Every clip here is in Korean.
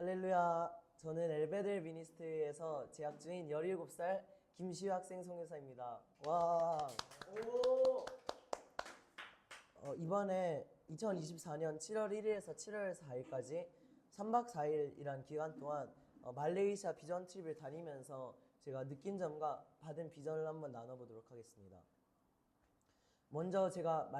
할렐루야. 저는 엘베델 미니스트리에서 재학 중인 17살 김시우 학생 선교사입니다. 와. 오. 이번에 2024년 7월 1일에서 7월 4일까지 3박 4일이란 기간 동안 말레이시아 비전 트립을 다니면서 제가 느낀 점과 받은 비전을 한번 나눠보도록 하겠습니다. 먼저 제가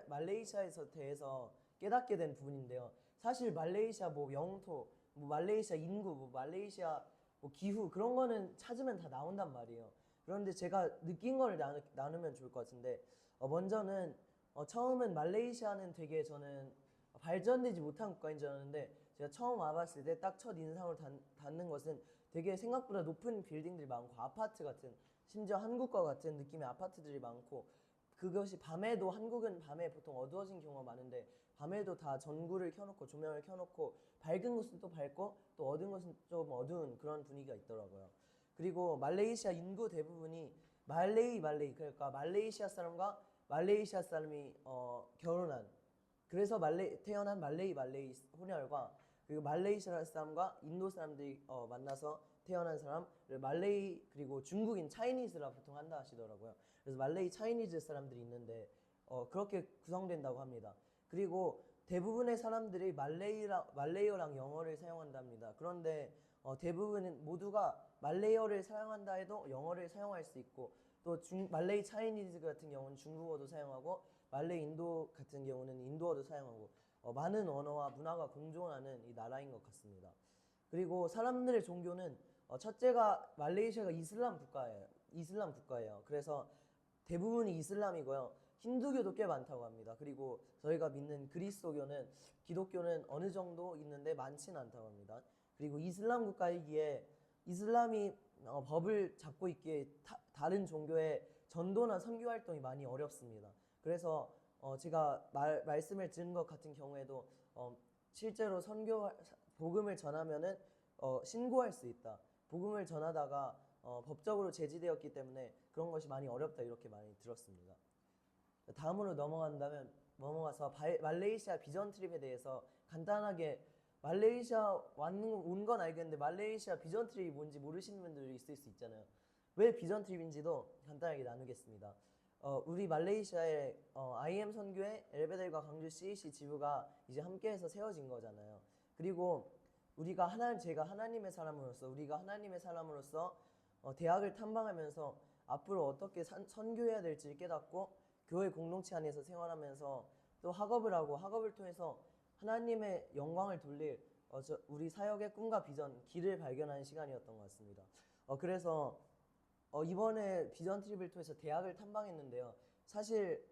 말레이시아에서 대해서 깨닫게 된 부분인데요. 사실 말레이시아 영토, 말레이시아 인구, 말레이시아 기후 그런 거는 찾으면 다 나온단 말이에요. 그런데 제가 느낀 거를 나누면 좋을 것 같은데 먼저는 처음은 말레이시아는 되게 저는 발전되지 못한 국가인 줄 알았는데 제가 처음 와봤을 때 딱 첫 인상으로 닿는 것은 되게 생각보다 높은 빌딩들이 많고 아파트 같은, 심지어 한국과 같은 느낌의 아파트들이 많고, 그것이 밤에도, 한국은 밤에 보통 어두워진 경우가 많은데 밤에도 다 전구를 켜놓고 조명을 켜놓고 밝은 곳은 또 밝고 또 어두운 곳은 좀 어두운 그런 분위기가 있더라고요. 그리고 말레이시아 인구 대부분이 말레이, 그러니까 말레이시아 사람과 말레이시아 사람이 결혼한, 그래서 태어난 말레이 혼혈과, 그리고 말레이시아 사람과 인도 사람들이 만나서 태어난 사람, 말레이, 그리고 중국인 차이니즈라 보통 한다 하시더라고요. 그래서 말레이 차이니즈 사람들이 있는데 그렇게 구성된다고 합니다. 그리고 대부분의 사람들이 말레이어랑 영어를 사용한답니다. 그런데 대부분은 모두가 말레이어를 사용한다 해도 영어를 사용할 수 있고, 또 말레이 차이니즈 같은 경우는 중국어도 사용하고, 말레이 인도 같은 경우는 인도어도 사용하고, 많은 언어와 문화가 공존하는 이 나라인 것 같습니다. 그리고 사람들의 종교는 첫째가 말레이시아가 이슬람 국가예요. 그래서 대부분이 이슬람이고요. 힌두교도 꽤 많다고 합니다. 그리고 저희가 믿는 그리스도교는, 기독교는 어느 정도 있는데 많지는 않다고 합니다. 그리고 이슬람 국가이기에 이슬람이 법을 잡고 있기에 다른 종교의 전도나 선교 활동이 많이 어렵습니다. 그래서 제가 말씀을 들은 것 같은 경우에도 실제로 복음을 전하면은 신고할 수 있다. 복음을 전하다가 법적으로 제지되었기 때문에 그런 것이 많이 어렵다, 이렇게 많이 들었습니다. 다음으로 넘어가서 말레이시아 비전 트립에 대해서 간단하게, 말레이시아 온 건 알겠는데 말레이시아 비전 트립이 뭔지 모르시는 분들이 있을 수 있잖아요. 왜 비전 트립인지도 간단하게 나누겠습니다. 우리 말레이시아의 IM 선교회 엘베델과 광주 CEC 지부가 이제 함께해서 세워진 거잖아요. 그리고 제가 하나님의 사람으로서 대학을 탐방하면서 앞으로 어떻게 선교해야 될지 깨닫고, 교회 공동체 안에서 생활하면서 또 학업을 통해서 하나님의 영광을 돌릴 우리 사역의 꿈과 비전, 길을 발견하는 시간이었던 것 같습니다. 그래서 이번에 비전 트립을 통해서 대학을 탐방했는데요. 사실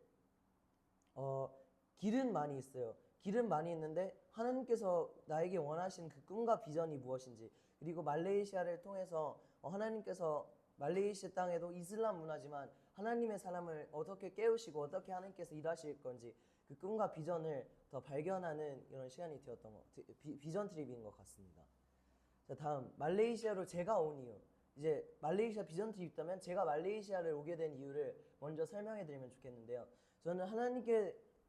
길은 많이 있어요. 길은 많이 있는데 하나님께서 나에게 원하신 그 꿈과 비전이 무엇인지, 그리고 말레이시아를 통해서 하나님께서 말레이시아 땅에도 이슬람 문화지만 하나님의 사람을 어떻게 깨우시고 어떻게 하나님께서 일하실 건지, 그 꿈과 비전을 더 발견하는 이런 시간이 되었던 비전 트립인 것 같습니다. 자, 다음 말레이시아로 제가 온 이유. 이제 말레이시아 비전 트립 있다면 제가 말레이시아를 오게 된 이유를 먼저 설명해 드리면 좋겠는데요. 저는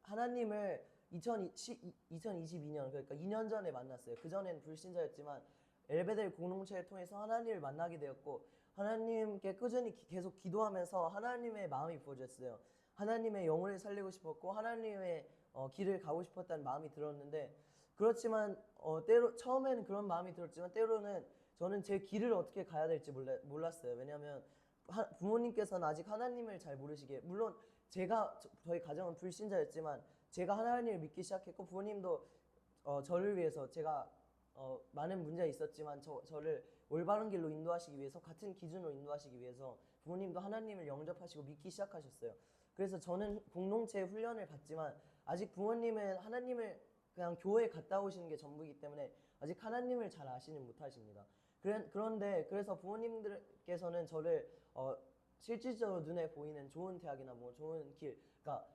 하나님을 2022년, 그러니까 2년 전에 만났어요. 그전엔 불신자였지만 엘베델 공동체를 통해서 하나님을 만나게 되었고, 하나님께 꾸준히 계속 기도하면서 하나님의 마음이 부어졌어요. 하나님의 영혼을 살리고 싶었고 하나님의 길을 가고 싶었다는 마음이 들었는데, 그렇지만 처음에는 그런 마음이 들었지만 때로는 저는 제 길을 어떻게 가야 될지 몰랐어요. 왜냐하면 부모님께서는 아직 하나님을 잘 모르시기에, 물론 저희 가정은 불신자였지만 제가 하나님을 믿기 시작했고, 부모님도 저를 위해서, 제가 많은 문제가 있었지만 저를 올바른 길로 인도하시기 위해서, 같은 기준으로 인도하시기 위해서 부모님도 하나님을 영접하시고 믿기 시작하셨어요. 그래서 저는 공동체 훈련을 받지만 아직 부모님은 하나님을 그냥 교회에 갔다 오시는 게 전부이기 때문에 아직 하나님을 잘 아시는 못하십니다. 그런데 그래서 부모님들께서는 저를 실질적으로 눈에 보이는 좋은 대학이나 좋은 길, 그러니까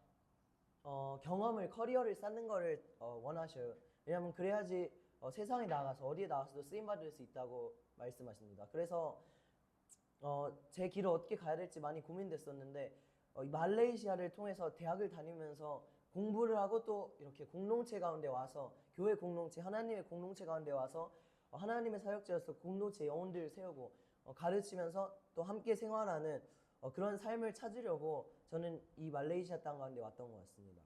커리어를 쌓는 거를 원하셔요. 왜냐하면 그래야지 세상에 나가서 어디에 나가서도 쓰임받을 수 있다고 말씀하십니다. 그래서 제 길을 어떻게 가야 될지 많이 고민됐었는데, 말레이시아를 통해서 대학을 다니면서 공부를 하고 또 이렇게 공동체 가운데 와서, 교회 공동체, 하나님의 공동체 가운데 와서 하나님의 사역자로서 공동체 영혼들을 세우고 가르치면서 또 함께 생활하는 그런 삶을 찾으려고 저는 이 말레이시아 땅 가운데 왔던 것 같습니다.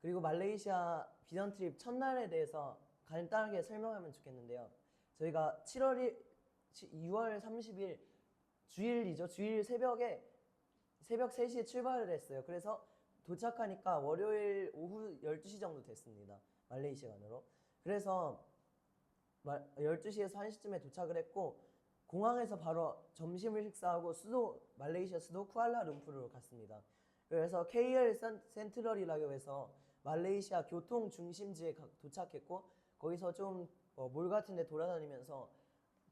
그리고 말레이시아 비전 트립 첫날에 대해서 간단하게 설명하면 좋겠는데요. 저희가 6월 30일 주일이죠. 주일 새벽 3시에 출발을 했어요. 그래서 도착하니까 월요일 오후 12시 정도 됐습니다. 말레이시아간으로. 그래서 12시에서 1시쯤에 도착을 했고 공항에서 바로 점심을 식사하고 말레이시아 수도 쿠알라룸푸르로 갔습니다. 그래서 KL 센트럴이라고 해서 말레이시아 교통 중심지에 도착했고 거기서 좀 몰 같은 데 돌아다니면서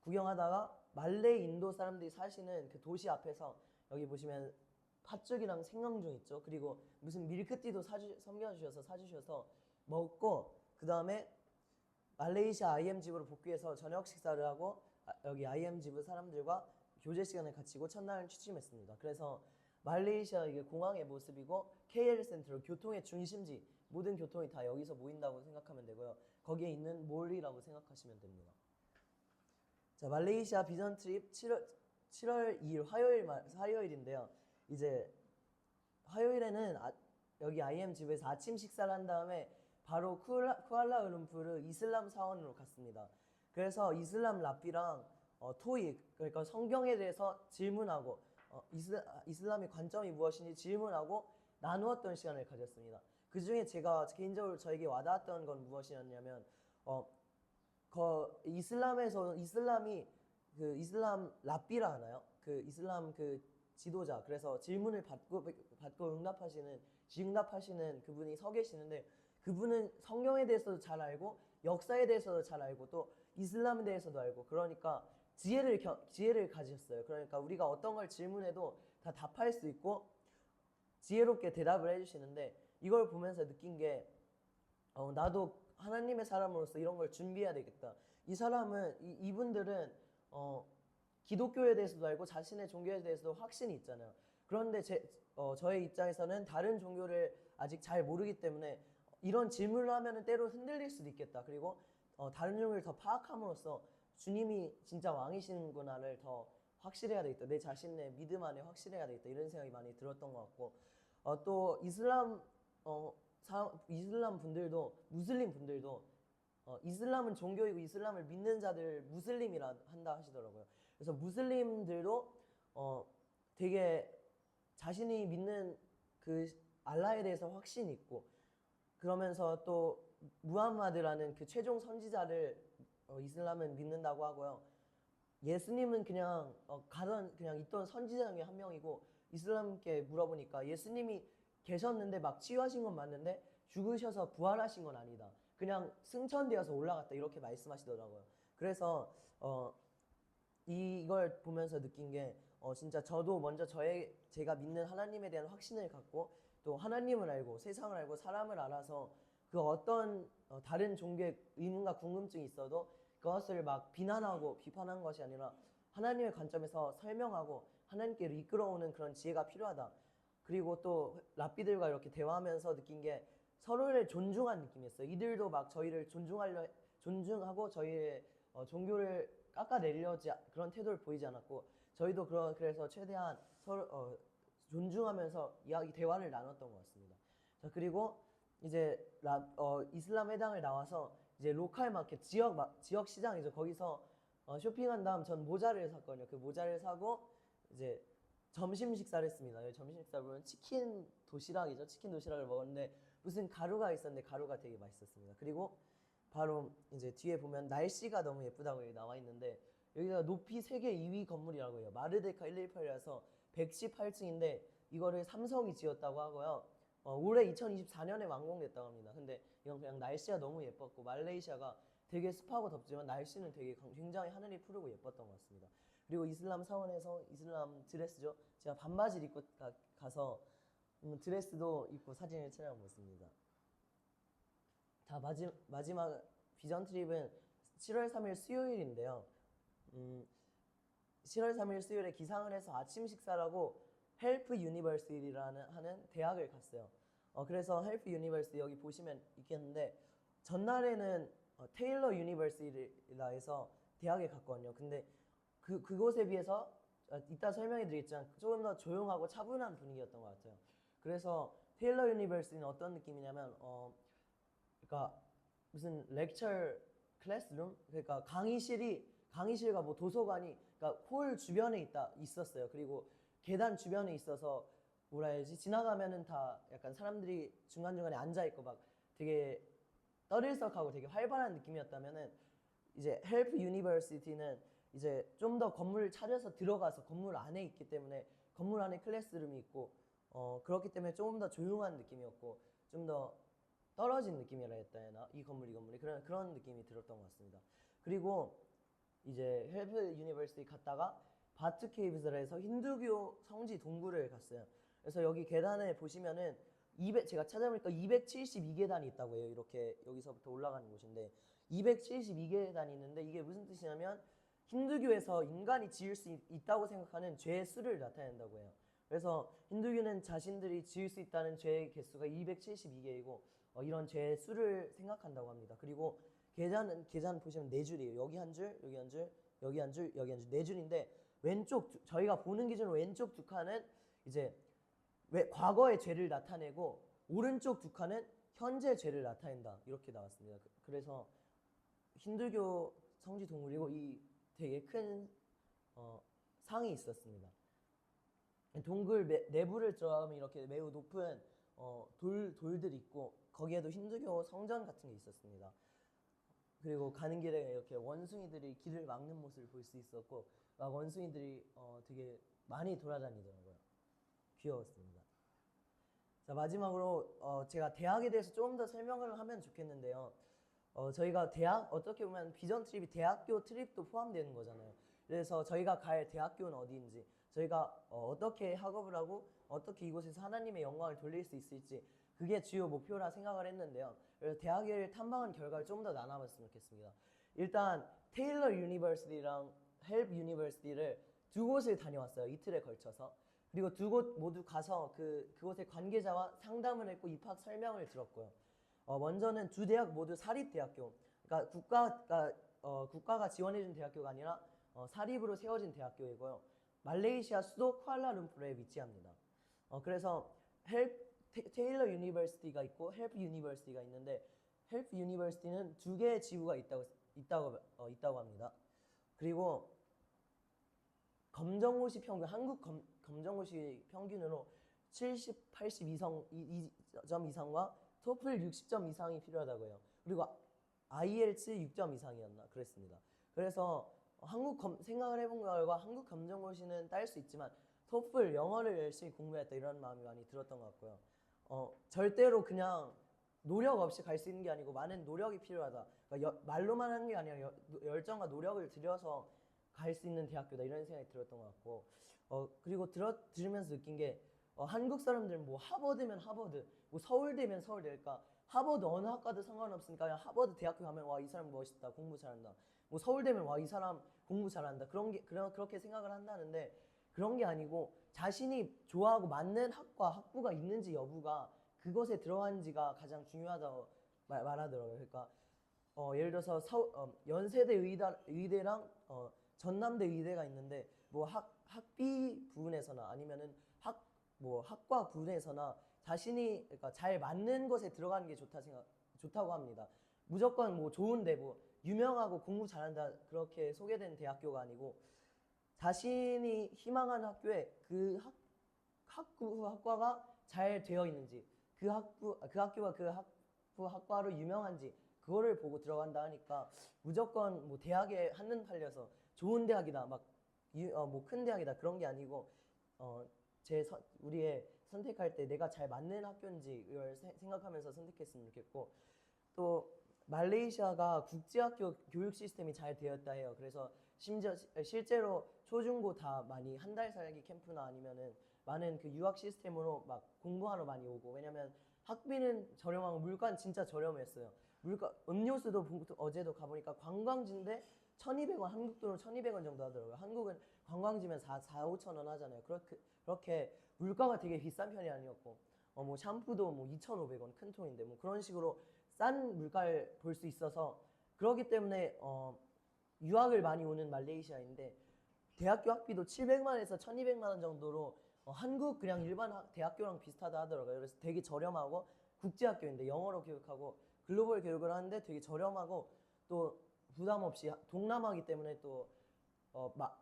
구경하다가 말레이 인도 사람들이 사시는 그 도시 앞에서 여기 보시면 팥죽이랑 생강죽 있죠. 그리고 무슨 밀크티도 섬겨주셔서 사주셔서 먹고 그 다음에 말레이시아 IM 집으로 복귀해서 저녁 식사를 하고 여기 IM 집 사람들과 교제 시간을 갖추고 첫날을 취침했습니다. 그래서 말레이시아 이게 공항의 모습이고 KL 센트럴 교통의 중심지 모든 교통이 다 여기서 모인다고 생각하면 되고요. 거기에 있는 몰이라고 생각하시면 됩니다. 자, 말레이시아 비전 트립 7월 2일 화요일인데요. 이제 화요일에는 여기 IM 집에서 아침 식사를 한 다음에 바로 쿠알라룸푸르 이슬람 사원으로 갔습니다. 그래서 이슬람 랍비랑 토익 그러니까 성경에 대해서 질문하고 이슬람의 관점이 무엇인지 질문하고 나누었던 시간을 가졌습니다. 그 중에 제가 개인적으로 저에게 와닿았던 건 무엇이었냐면 이슬람이 그 이슬람 랍비라 하나요? 그 이슬람 그 지도자 그래서 질문을 받고 응답하시는 그분이 서 계시는데 그분은 성경에 대해서도 잘 알고 역사에 대해서도 잘 알고 또 이슬람에 대해서도 알고 그러니까 지혜를 가지셨어요. 그러니까 우리가 어떤 걸 질문해도 다 답할 수 있고 지혜롭게 대답을 해주시는데 이걸 보면서 느낀 게 나도 하나님의 사람으로서 이런 걸 준비해야 되겠다. 이분들은 기독교에 대해서도 알고 자신의 종교에 대해서도 확신이 있잖아요. 그런데 저의 입장에서는 다른 종교를 아직 잘 모르기 때문에 이런 질문을 하면 때로 흔들릴 수도 있겠다. 그리고 다른 종교를 더 파악함으로써 주님이 진짜 왕이시는구나를 더 확실해야 되겠다. 내 자신의 믿음 안에 확실해야 되겠다. 이런 생각이 많이 들었던 것 같고 또 이슬람 분들도 무슬림 분들도 이슬람은 종교이고 이슬람을 믿는 자들 무슬림이라 한다 하시더라고요. 그래서 무슬림들도 되게 자신이 믿는 그 알라에 대해서 확신이 있고 그러면서 또 무함마드라는 그 최종 선지자를 이슬람은 믿는다고 하고요. 예수님은 그냥 그냥 있던 선지자 중에 한 명이고 이슬람께 물어보니까 예수님이 계셨는데 막 치유하신 건 맞는데 죽으셔서 부활하신 건 아니다. 그냥 승천되어서 올라갔다 이렇게 말씀하시더라고요. 그래서 이걸 보면서 느낀 게 진짜 저도 먼저 제가 믿는 하나님에 대한 확신을 갖고 또 하나님을 알고 세상을 알고 사람을 알아서 그 어떤 다른 종교의 의문과 궁금증이 있어도 그것을 막 비난하고 비판한 것이 아니라 하나님의 관점에서 설명하고 하나님께로 이끌어오는 그런 지혜가 필요하다. 그리고 또 랍비들과 이렇게 대화하면서 느낀 게 서로를 존중한 느낌이었어요. 이들도 막 저희를 존중하고 저희의 종교를 깎아내려지 그런 태도를 보이지 않았고 저희도 그래서 최대한 서로 존중하면서 대화를 나눴던 것 같습니다. 자, 그리고 이제 이슬람 회당을 나와서 이제 로컬 마켓 지역 시장이죠. 거기서 쇼핑한 다음 전 모자를 샀거든요. 그 모자를 사고 이제 점심 식사를 했습니다. 점심 식사를 보면 치킨 도시락이죠. 치킨 도시락을 먹었는데 무슨 가루가 있었는데 가루가 되게 맛있었습니다. 그리고 바로 이제 뒤에 보면 날씨가 너무 예쁘다고 여기 나와 있는데 여기가 높이 세계 2위 건물이라고 해요. 마르데카 118이라서 118층인데 이거를 삼성이 지었다고 하고요. 올해 2024년에 완공됐다고 합니다. 근데 이건 그냥 날씨가 너무 예뻤고 말레이시아가 되게 습하고 덥지만 날씨는 되게 굉장히 하늘이 푸르고 예뻤던 것 같습니다. 그리고 이슬람 사원에서 이슬람 드레스죠. 제가 반바지를 입고 가서 드레스도 입고 사진을 촬영했습니다. 다 마지막 비전 트립은 7월 3일 수요일인데요. 7월 3일 수요일에 기상을 해서 아침 식사를 하고 헬프 유니버시티라는 하는 대학을 갔어요. 그래서 헬프 유니버시티 여기 보시면 있겠는데 전날에는 테일러 유니버시티라 해서 대학에 갔거든요. 근데 그곳에 비해서 이따 설명해 드리겠지만 조금 더 조용하고 차분한 분위기였던 것 같아요. 그래서 테일러 유니버시티는 어떤 느낌이냐면 그러니까 무슨 렉처 클래스룸, 그러니까 강의실과 뭐 도서관이 그러니까 홀 주변에 있었어요. 그리고 계단 주변에 있어서 뭐라 해야지, 지나가면은 다 약간 사람들이 중간중간에 앉아 있고 막 되게 떠들썩하고 되게 활발한 느낌이었다면은 이제 헬프 유니버시티는 이제 좀 더 건물을 찾아서 들어가서 건물 안에 있기 때문에 건물 안에 클래스룸이 있고 그렇기 때문에 조금 더 조용한 느낌이었고 좀 더 떨어진 느낌이라 했다 해나, 이 건물이 그런 느낌이 들었던 것 같습니다. 그리고 이제 헬프 유니버시티 갔다가 바트 케이브스라 해서 힌두교 성지 동굴을 갔어요. 그래서 여기 계단에 보시면은 제가 찾아보니까 272계단이 있다고 해요. 이렇게 여기서부터 올라가는 곳인데 272계단이 있는데 이게 무슨 뜻이냐면 힌두교에서 인간이 지을 수 있다고 생각하는 죄의 수를 나타낸다고 해요. 그래서 힌두교는 자신들이 지을 수 있다는 죄의 개수가 272개이고 이런 죄의 수를 생각한다고 합니다. 그리고 계단 보시면 네 줄이에요. 여기 한 줄, 여기 한 줄, 여기 한 줄, 여기 한 줄, 네 줄인데 저희가 보는 기준으로 왼쪽 두 칸은 이제 과거의 죄를 나타내고 오른쪽 두 칸은 현재 죄를 나타낸다, 이렇게 나왔습니다. 그래서 힌두교 성지 동굴이고 이 되게 큰 상이 있었습니다. 동굴 내부를 들어가면 이렇게 매우 높은 돌들이 있고 거기에도 힌두교 성전 같은 게 있었습니다. 그리고 가는 길에 이렇게 원숭이들이 길을 막는 모습을 볼 수 있었고 막 원숭이들이 되게 많이 돌아다니더라고요. 귀여웠습니다. 자, 마지막으로 제가 대학에 대해서 조금 더 설명을 하면 좋겠는데요. 저희가 어떻게 보면 비전 트립이 대학교 트립도 포함되는 거잖아요. 그래서 저희가 갈 대학교는 어디인지, 저희가 어떻게 학업을 하고 어떻게 이곳에서 하나님의 영광을 돌릴 수 있을지, 그게 주요 목표라 생각을 했는데요. 그래서 대학을 탐방한 결과를 좀 더 나눠봤으면 좋겠습니다. 일단 테일러 유니버시티랑 헬프 유니버시티를 두 곳을 다녀왔어요. 이틀에 걸쳐서. 그리고 두 곳 모두 가서 그곳의 관계자와 상담을 했고 입학 설명을 들었고요. 먼저는 두 대학 모두 사립대학교, 그러니까 국가가 지원해준 대학교가 아니라 사립으로 세워진 대학교이고요. 말레이시아 수도 쿠알라룸푸르에 위치합니다. 그래서 테일러 유니버시티가 있고 헬프 유니버시티가 있는데 헬프 유니버시티는 두 개의 지구가 있다고 합니다. 그리고 검정고시 평균, 한국 검정고시 평균으로 70, 82점 이상과 토플 60점 이상이 필요하다고 해요. 그리고 IELTS 6점 이상이었나 그랬습니다. 그래서 생각을 해본 결과 한국 검정고시는 딸 수 있지만 토플 영어를 열심히 공부했다, 이런 마음이 많이 들었던 것 같고요. 절대로 그냥 노력 없이 갈 수 있는 게 아니고 많은 노력이 필요하다. 그러니까 말로만 하는 게 아니라 열정과 노력을 들여서 갈 수 있는 대학교다, 이런 생각이 들었던 것 같고 그리고 들으면서 느낀 게 한국 사람들은 뭐 하버드면 하버드, 뭐 서울대면 서울대, 그러니까 하버드 어느 학과도 상관없으니까 그냥 하버드 대학교 가면 와, 이 사람 멋있다, 공부 잘한다. 뭐 서울대면 와, 이 사람 공부 잘한다. 그렇게 생각을 한다는데 그런 게 아니고 자신이 좋아하고 맞는 학부가 있는지 여부가 그것에 들어간지가 가장 중요하다고 말하더라고요. 그러니까 예를 들어서 연세대 의대랑 전남대 의대가 있는데 뭐 학비 부분에서나 아니면은 학과 부분에서나 자신이 그러니까 잘 맞는 것에 들어가는 게 좋다고 합니다. 무조건 뭐 좋은데 뭐 유명하고 공부 잘한다 그렇게 소개된 대학교가 아니고 자신이 희망하는 학교에 그 학과가 잘 되어 있는지, 그 학교가 그 학과로 유명한지 그거를 보고 들어간다 하니까 무조건 뭐 대학에 한눈 팔려서 좋은 대학이다, 막 뭐 큰 대학이다, 그런 게 아니고 우리의 선택할 때 내가 잘 맞는 학교인지 이걸 생각하면서 선택했으면 좋겠고, 또 말레이시아가 국제학교 교육 시스템이 잘 되었다 해요. 그래서 실제로 초중고 다 많이 한 달 살기 캠프나 아니면은 많은 그 유학 시스템으로 막 공부하러 많이 오고, 왜냐면 학비는 저렴하고 물가는 진짜 저렴했어요. 음료수도 어제도 가보니까 관광지인데 1,200원, 한국 돈으로 1,200원 정도 하더라고요. 한국은 관광지면 5천 원 하잖아요. 그렇게 물가가 되게 비싼 편이 아니었고, 뭐 샴푸도 뭐 2,500원 큰 통인데 뭐 그런 식으로 싼 물가를 볼 수 있어서 그렇기 때문에 유학을 많이 오는 말레이시아인데 대학교 학비도 700만에서 1200만 원 정도로 한국 그냥 일반 대학교랑 비슷하다 하더라고요. 그래서 되게 저렴하고 국제학교인데 영어로 교육하고 글로벌 교육을 하는데 되게 저렴하고 또 부담 없이 동남아기 때문에 또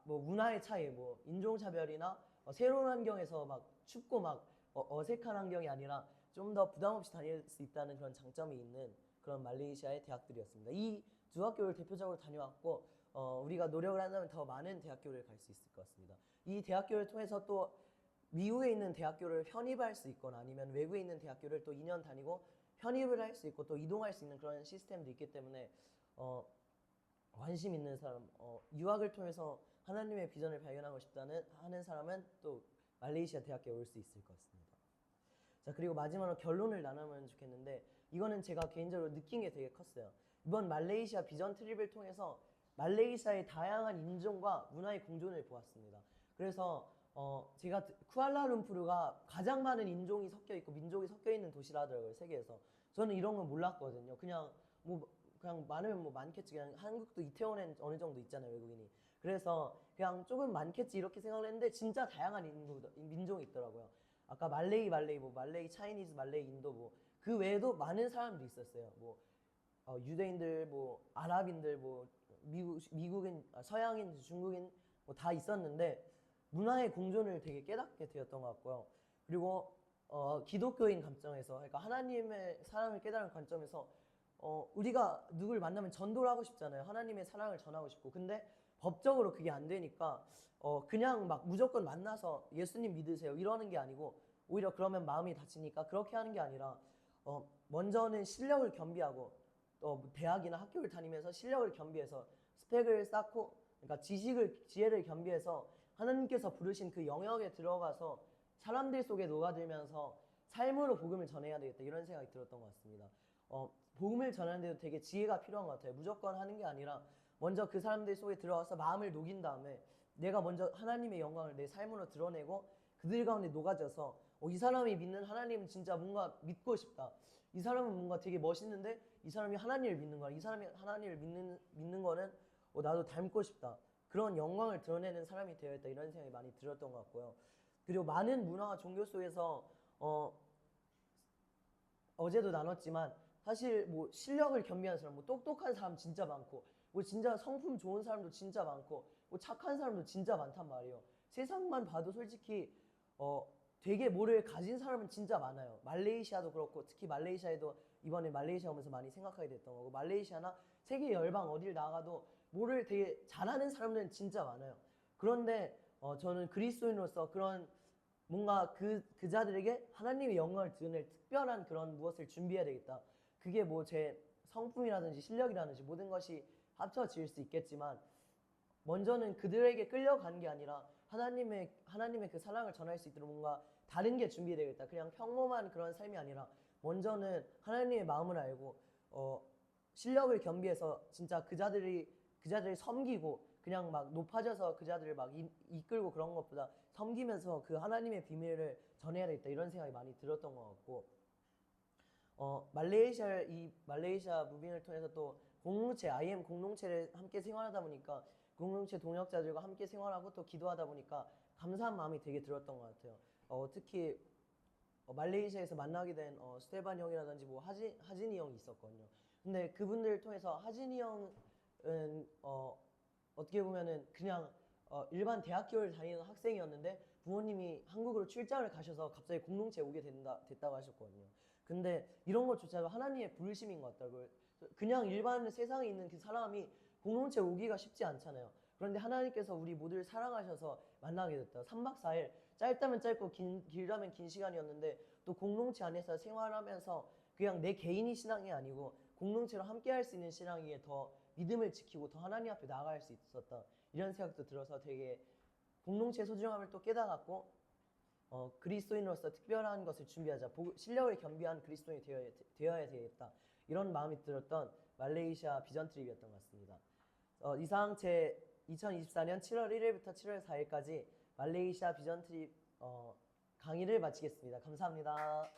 뭐 문화의 차이, 뭐 인종차별이나 새로운 환경에서 막 춥고 막 어색한 환경이 아니라 좀 더 부담 없이 다닐 수 있다는 그런 장점이 있는 그런 말레이시아의 대학들이었습니다. 이 두 학교를 대표적으로 다녀왔고 우리가 노력을 한다면 더 많은 대학교를 갈 수 있을 것 같습니다. 이 대학교를 통해서 또 미국에 있는 대학교를 편입할 수 있거나 아니면 외국에 있는 대학교를 또 2년 다니고 편입을 할 수 있고 또 이동할 수 있는 그런 시스템도 있기 때문에 관심 있는 사람, 유학을 통해서 하나님의 비전을 발견하고 싶다는 하는 사람은 또 말레이시아 대학교에 올 수 있을 것 같습니다. 자, 그리고 마지막으로 결론을 나누면 좋겠는데 이거는 제가 개인적으로 느낀 게 되게 컸어요. 이번 말레이시아 비전 트립을 통해서 말레이시아의 다양한 인종과 문화의 공존을 보았습니다. 그래서 제가 쿠알라룸푸르가 가장 많은 인종이 섞여 있고 민족이 섞여 있는 도시라 하더라고요, 세계에서. 저는 이런 건 몰랐거든요. 그냥 많으면 뭐 많겠지. 그냥 한국도 이태원엔 어느 정도 있잖아요, 외국인이. 그래서 그냥 조금 많겠지 이렇게 생각을 했는데 진짜 다양한 민종이 있더라고요. 아까 말레이, 뭐 말레이, 차이니즈, 말레이, 인도 뭐 그 외에도 많은 사람들이 있었어요. 뭐 유대인들, 뭐 아랍인들, 뭐 미국인, 서양인, 중국인 뭐 다 있었는데 문화의 공존을 되게 깨닫게 되었던 것 같고요. 그리고 기독교인 관점에서, 그러니까 하나님의 사랑을 깨달은 관점에서 우리가 누굴 만나면 전도를 하고 싶잖아요. 하나님의 사랑을 전하고 싶고. 근데 법적으로 그게 안 되니까 그냥 막 무조건 만나서 예수님 믿으세요 이러는 게 아니고 오히려 그러면 마음이 다치니까 그렇게 하는 게 아니라 먼저는 실력을 겸비하고 대학이나 학교를 다니면서 실력을 겸비해서 스펙을 쌓고, 그러니까 지혜를 겸비해서 하나님께서 부르신 그 영역에 들어가서 사람들 속에 녹아들면서 삶으로 복음을 전해야 되겠다 이런 생각이 들었던 것 같습니다. 복음을 전하는데도 되게 지혜가 필요한 것 같아요. 무조건 하는 게 아니라 먼저 그 사람들 속에 들어가서 마음을 녹인 다음에 내가 먼저 하나님의 영광을 내 삶으로 드러내고 그들 가운데 녹아져서 이 사람이 믿는 하나님은 진짜 뭔가 믿고 싶다. 이 사람은 뭔가 되게 멋있는데 이 사람이 하나님을 믿는 거야. 이 사람이 하나님을 믿는 거는 나도 닮고 싶다. 그런 영광을 드러내는 사람이 되어야겠다 이런 생각이 많이 들었던 것 같고요. 그리고 많은 문화와 종교 속에서 어제도 나눴지만 사실 뭐 실력을 겸비한 사람, 뭐 똑똑한 사람 진짜 많고 뭐 진짜 성품 좋은 사람도 진짜 많고 뭐 착한 사람도 진짜 많단 말이에요. 세상만 봐도 솔직히 되게 뭐를 가진 사람은 진짜 많아요. 말레이시아도 그렇고 특히 말레이시아에도 이번에 말레이시아 오면서 많이 생각하게 됐던 거고 말레이시아나 세계 열방 어딜 나가도 뭐를 되게 잘하는 사람들은 진짜 많아요. 그런데 저는 그리스도인으로서 그런 뭔가 그자들에게 하나님의 영광을 드러낼 특별한 그런 무엇을 준비해야 되겠다. 그게 뭐 제 성품이라든지 실력이라든지 모든 것이 합쳐질 수 있겠지만 먼저는 그들에게 끌려가는 게 아니라 하나님의 그 사랑을 전할 수 있도록 뭔가 다른 게 준비되겠다. 그냥 평범한 그런 삶이 아니라 먼저는 하나님의 마음을 알고 실력을 겸비해서 진짜 그자들을 섬기고 그냥 막 높아져서 그자들을 막 이끌고 그런 것보다 섬기면서 그 하나님의 비밀을 전해야 되겠다 이런 생각이 많이 들었던 것 같고 말레이시아 무빙을 통해서 또 공동체 IM 공동체를 함께 생활하다 보니까 공동체 동역자들과 함께 생활하고 또 기도하다 보니까 감사한 마음이 되게 들었던 것 같아요. 특히 말레이시아에서 만나게 된 스테반 형이라든지 뭐 하진이 형이 있었거든요. 근데 그분들을 통해서 하진이 형은 어떻게 보면은 그냥 일반 대학교를 다니는 학생이었는데 부모님이 한국으로 출장을 가셔서 갑자기 공동체에 오게 됐다고 하셨거든요. 근데 이런 것조차도 하나님의 부르심인 것 같다고요. 그냥 일반 세상에 있는 그 사람이 공동체에 오기가 쉽지 않잖아요. 그런데 하나님께서 우리 모두를 사랑하셔서 만나게 됐다. 3박 4일 짧다면 짧고 길다면 긴 시간이었는데 또 공동체 안에서 생활하면서 그냥 내 개인이 신앙이 아니고 공동체로 함께 할 수 있는 신앙이에 더 믿음을 지키고 더 하나님 앞에 나아갈 수 있었다. 이런 생각도 들어서 되게 공동체의 소중함을 또 깨달았고 그리스도인으로서 특별한 것을 준비하자. 실력을 겸비한 그리스도인이 되어야 되겠다. 이런 마음이 들었던 말레이시아 비전 트립이었던 것 같습니다. 이상 제 2024년 7월 1일부터 7월 4일까지 말레이시아 비전 트립 강의를 마치겠습니다. 감사합니다.